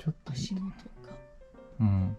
ちょっといい。足元が。うん。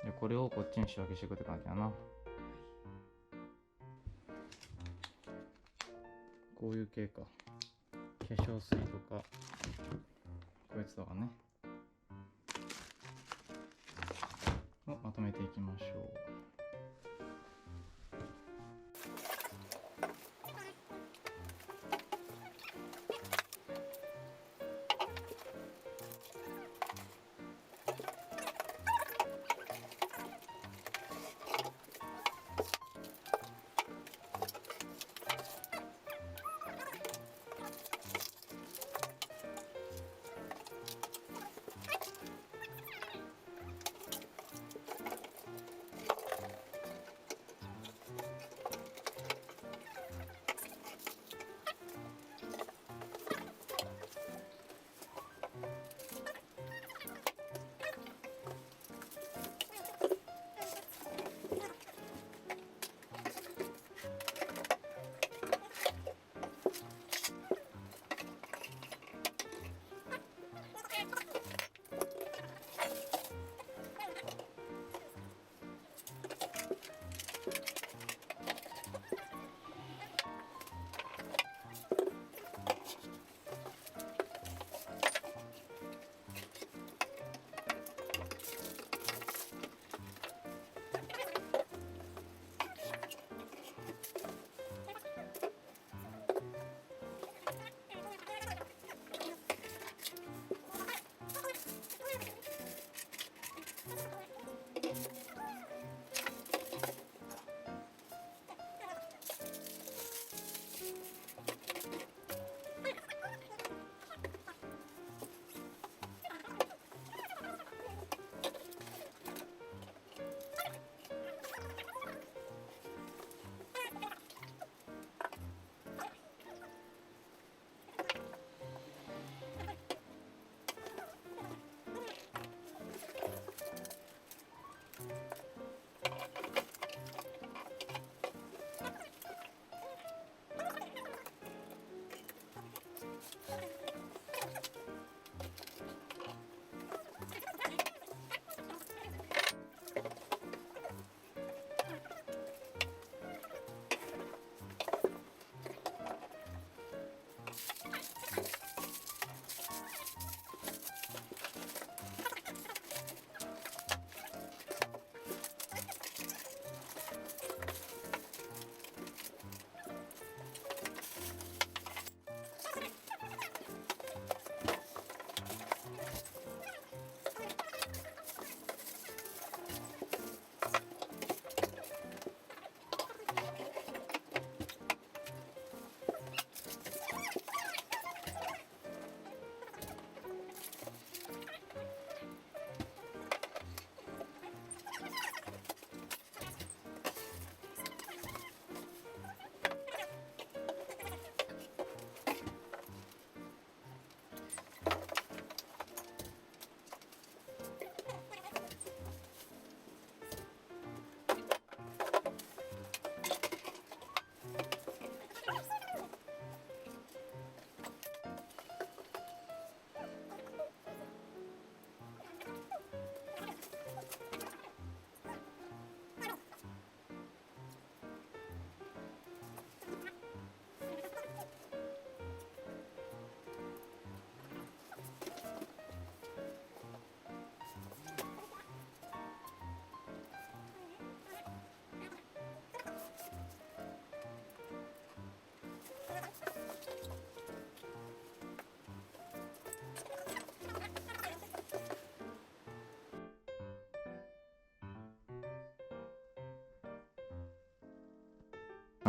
でこれをこっちに仕分けしていくって感じやな。こういう系か。化粧水とかこいつとかねをまとめていきましょう。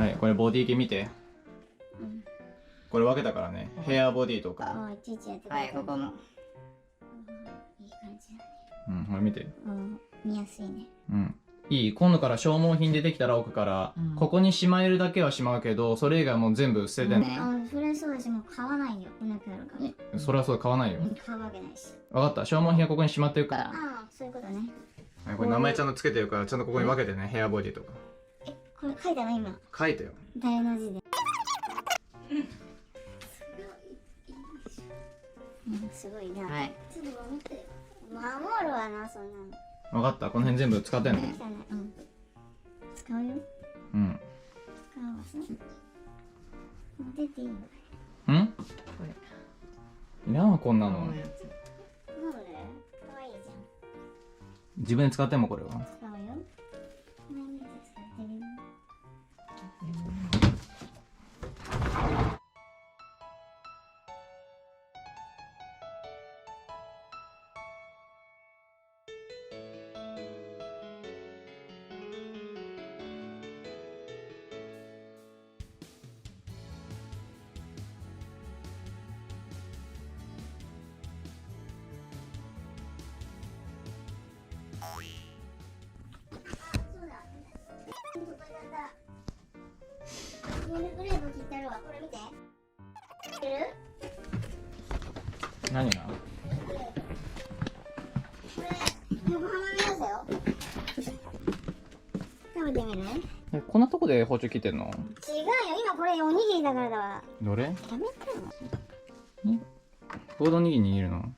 はい、これボディ系見て。うん。これ分けたからね。ヘアボディとか。あ、いちいちやってくれた。はい、ここも。いい感じだね。うん、これ見て。うん、見やすいね。うん。いい、今度から消耗品でできたら置くから、ここにしまえるだけはしまうけど、それ以外もう全部捨ててね。あ、それそうだし、もう買わないよ。なくなるから。それはそう、買わないよ。買うわけないし。分かった、消耗品はここにしまってるから。ああ、そういうことね。これ名前ちゃんとつけてるから、ちゃんとここに分けてね、ヘアボディとか。これ書いたの今。書いたよ。誰の字で。すごいな。はい。ちょっと待って。守るわな、そんなの。分かった、この辺全部使ってんの。うん。使うよ。うん。使うわね。出ていいの？ん？いらんわ、こんなの。なんで？可愛いじゃん。自分で使ってもこれは。使うよ。毎日使ってるよ。ミルクレープ切ってあるわ。これ見て。いける？何が？これ横浜のやつだよ。食べてみる？こんなとこで包丁切ってんの？違うよ。今これおにぎりだからだわ。どれ？やめてよ。ボード握りに握るの？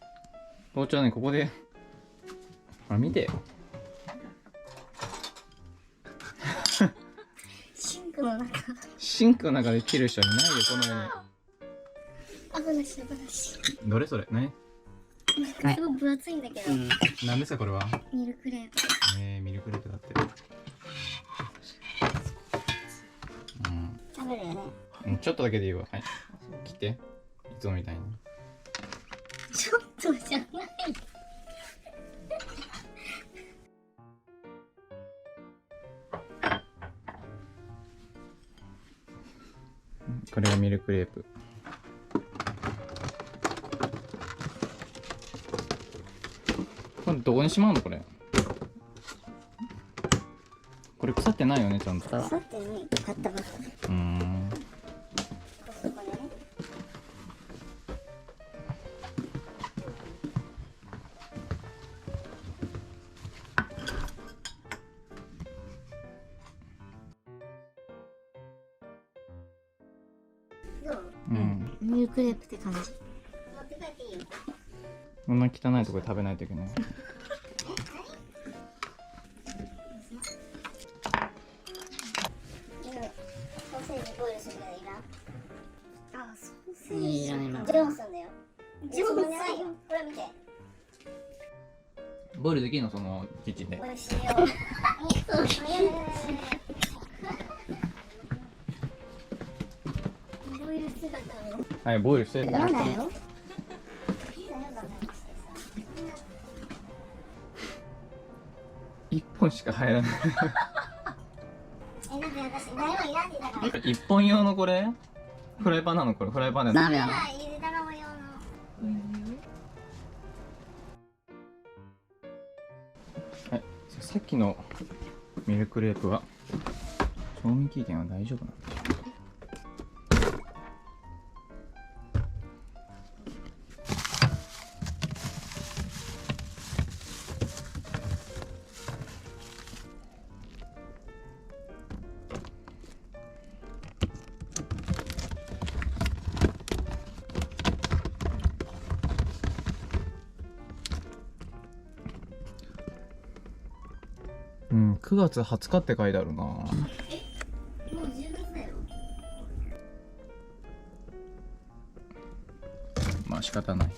包丁はね、ここで。あ、見てよ。シンクの中。シンクの中で切る人はいないよ、この上に。危ないし。どれそれ？何？すごい分厚いんだけど。何ですかこれは？ミルクレープ。ミルクレープだって。食べるよね。ちょっとだけでいいわ。はい。切って。いつもみたいに。ちょっとじゃない。これがミルクレープ。これどこにしまうのこれ？これ腐ってないよね、ちゃんと。腐ってない。買ったばっかり。ここでね。どう？ミルクレープって感じ。持って帰っていいよ。こんな汚いところで食べないといけない。ソーセージボイルするからいらん。あ、ソーセージジョンソンだよ。ジョンソンじゃないよ。これ見て。ボイルできるのそのキッチンで。美味しいよ。ボイル姿を。はい、ボイルしてる。なんだよ。1本しか入らない。だって私誰もいらんって言ったから。1本用のこれ？フライパンなのこれ？フライパンで。ダメだ。ゆで卵用の。はい、さっきのミルクレープは賞味期限は大丈夫なんでしょうか。9月20日って書いてあるな。もう10月だよ。まあ仕方ない。